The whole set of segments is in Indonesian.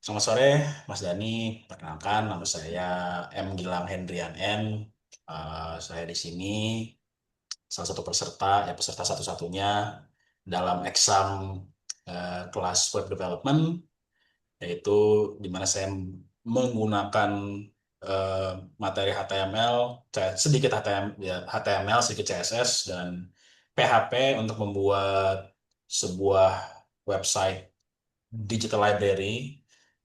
Selamat sore, Mas Dani. Perkenalkan, nama saya M. Gilang Hendrian N. Saya di sini salah satu peserta, ya peserta satu-satunya dalam eksam kelas Web Development, yaitu di mana saya menggunakan eh, materi HTML, sedikit HTML, ya, HTML, sedikit CSS, dan PHP untuk membuat sebuah website digital library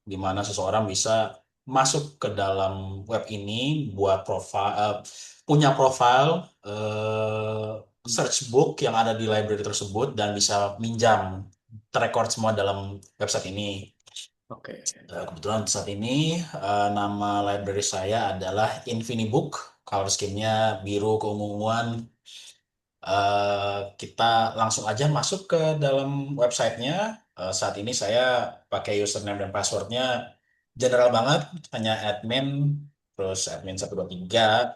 di mana seseorang bisa masuk ke dalam web ini buat punya profile search book yang ada di library tersebut dan bisa minjam terrecord semua dalam website ini. Oke. Kebetulan saat ini nama library saya adalah Infinibook. Color scheme-nya biru keunguan. Kita langsung aja masuk ke dalam websitenya. Saat ini saya pakai username dan passwordnya general banget, hanya admin, terus admin 123,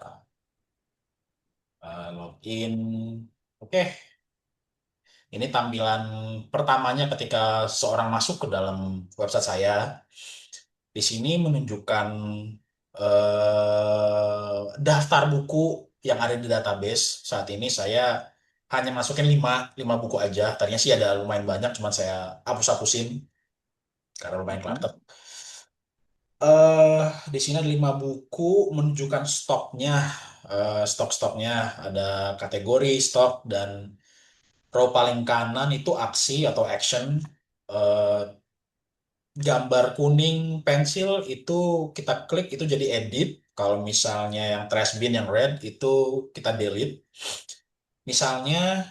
login. Oke, ini tampilan pertamanya ketika seorang masuk ke dalam website saya. Di sini menunjukkan daftar buku yang ada di database. Saat ini saya hanya masukin lima buku aja. Tadinya sih ada lumayan banyak, cuman saya hapus-hapusin karena lumayan cluttered. eh di sini ada 5 buku menunjukkan stoknya, stok-stoknya ada kategori stok dan row paling kanan itu aksi atau action. Eh, Gambar kuning pensil itu kita klik itu jadi edit. Kalau misalnya yang trash bin yang red itu kita delete. Misalnya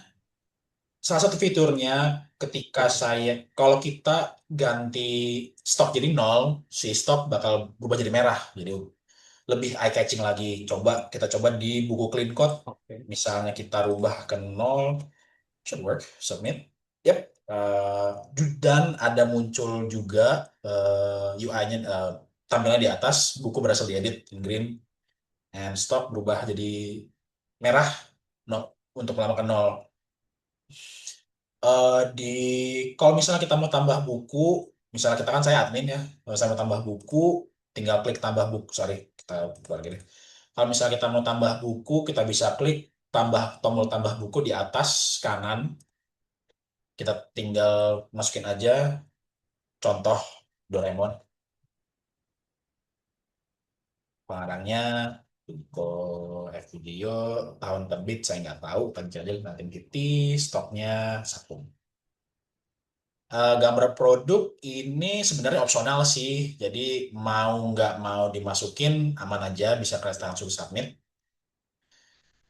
salah satu fiturnya ketika kalau kita ganti stok jadi nol, si stok bakal berubah jadi merah. Jadi lebih eye catching lagi. Kita coba di buku clean code. Oke. Misalnya kita rubah ke nol, should work, submit. Yep. Dan ada muncul juga UI-nya, tampilan di atas, buku berhasil diedit in green, and stock berubah jadi merah, no, untuk lama ke nol. Di Kalau misalnya kita mau tambah buku, misalnya kita kan saya admin ya, kalau saya mau tambah buku, tinggal klik tambah buku. Sorry, kita buka lagi deh. Kalau misalnya kita mau tambah buku, kita bisa klik tombol tambah buku di atas kanan. Kita tinggal masukin aja contoh Doraemon. Pengarangnya Ko F Video, tahun terbit saya nggak tahu, penjajah nanti Kitty, stoknya satu. Gambar produk ini sebenarnya opsional sih, jadi mau nggak mau dimasukin aman aja, bisa kalian langsung submit.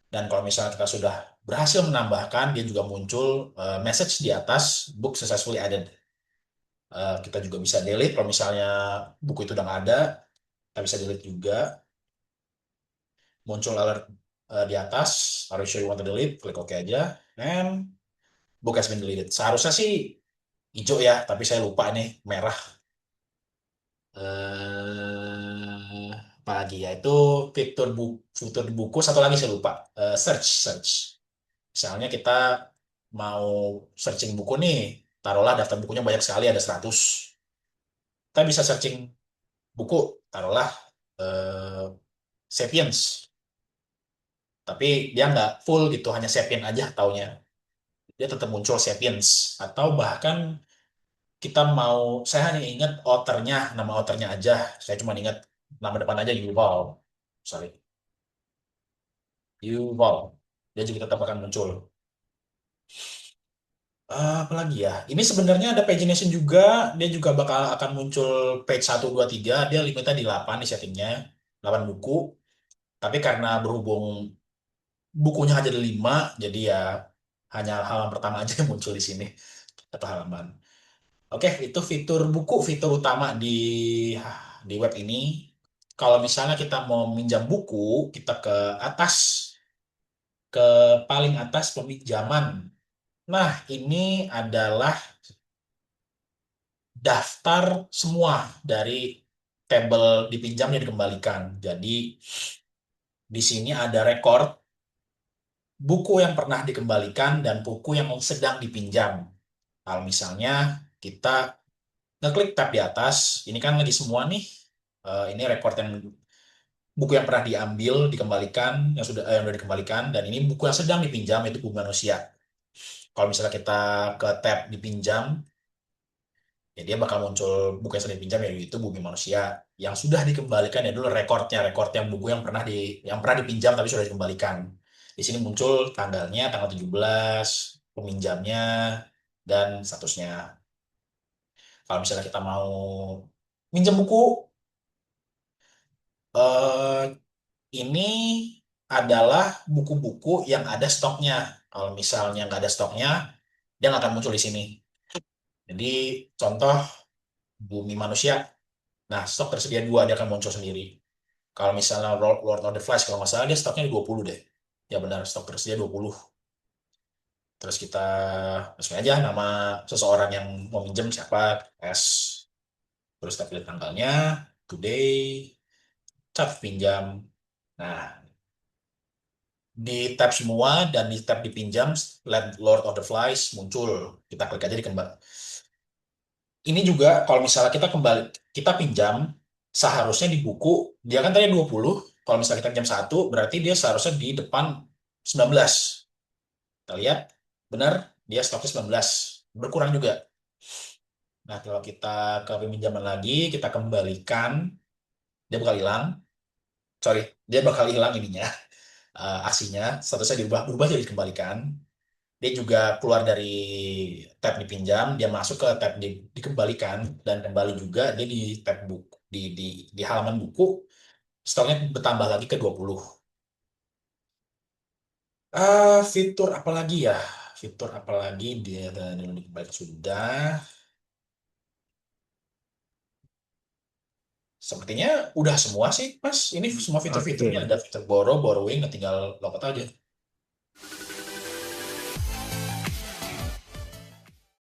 Dan kalau misalnya kita sudah berhasil menambahkan, dia juga muncul message di atas book successfully added. Kita juga bisa delete kalau misalnya buku itu udah nggak ada, kita bisa delete juga. Muncul alert di atas, are you sure you want to delete? Klik OK aja, and book has been deleted. Seharusnya sih hijau ya, tapi saya lupa nih merah. Apa lagi ya? Itu fitur buku. Satu lagi saya lupa. Search. Misalnya kita mau searching buku nih, taruhlah daftar bukunya banyak sekali, ada 100. Kita bisa searching buku, taruhlah eh, Sapiens. Tapi dia nggak full gitu, hanya Sapiens aja taunya. Dia tetap muncul Sapiens. Atau bahkan kita mau, saya hanya ingat nama authornya aja. Saya cuma ingat nama depan aja Yuval. Sorry, Yuval. Dia juga tetap akan muncul. Apa lagi ya? Ini sebenarnya ada pagination juga. Dia juga bakal akan muncul page 1, 2, 3. Dia limitnya di 8 di settingnya. 8 buku. Tapi karena berhubung bukunya hanya ada 5, jadi ya hanya halaman pertama aja yang muncul di sini. Satu halaman. Oke, itu fitur buku, fitur utama di web ini. Kalau misalnya kita mau minjam buku, kita ke atas, ke paling atas peminjaman. Nah, ini adalah daftar semua dari tabel dipinjam dan dikembalikan. Jadi, di sini ada rekor buku yang pernah dikembalikan dan buku yang sedang dipinjam. Kalau misalnya kita ngeklik tab di atas. Ini kan lagi semua nih. Ini record yang buku yang pernah diambil, dikembalikan, yang sudah dikembalikan, dan ini buku yang sedang dipinjam itu Bumi Manusia. Kalau misalnya kita ke tab dipinjam, ya dia bakal muncul buku yang sudah dipinjam yaitu itu Bumi Manusia. Yang sudah dikembalikan ya dulu rekornya, rekor yang buku yang pernah dipinjam tapi sudah dikembalikan. Di sini muncul tanggalnya, tanggal 17, peminjamnya, dan statusnya. Kalau misalnya kita mau minjem buku, eh, ini adalah buku-buku yang ada stoknya. Kalau misalnya nggak ada stoknya, dia nggak akan muncul di sini. Jadi contoh Bumi Manusia. Nah, stok tersedia dua, dia akan muncul sendiri. Kalau misalnya Lord of the Flies, kalau nggak salah dia stoknya 20 deh. Ya benar, stok tersedia 20. Terus kita masukin aja nama seseorang yang mau minjem siapa, S. Terus kita pilih tanggalnya, today, cat pinjam. Nah, di tab semua dan di tab dipinjam, Let Lord of the Flies muncul. Kita klik aja di kembali. Ini juga kalau misalnya kita kembali, kita pinjam, seharusnya di buku, dia kan tadi 20. Kalau misalnya kita pinjam satu, berarti dia seharusnya di depan 19. Kita lihat, benar, dia stoknya 19. Berkurang juga. Nah, kalau kita ke peminjaman lagi, kita kembalikan, dia bakal hilang. Sorry, dia bakal hilang ininya, aksinya. Statusnya dirubah, berubah jadi dikembalikan. Dia juga keluar dari tab dipinjam, dia masuk ke tab dikembalikan, dan kembali juga dia di tab buku, di halaman buku, stoknya bertambah lagi ke 20. Fitur apa lagi ya? Fitur apa lagi dia dan dikembalikan sudah. Sepertinya udah semua sih, Mas. Ini semua fitur-fiturnya Oke. ada fitur borrow, borrowing, nah tinggal login aja.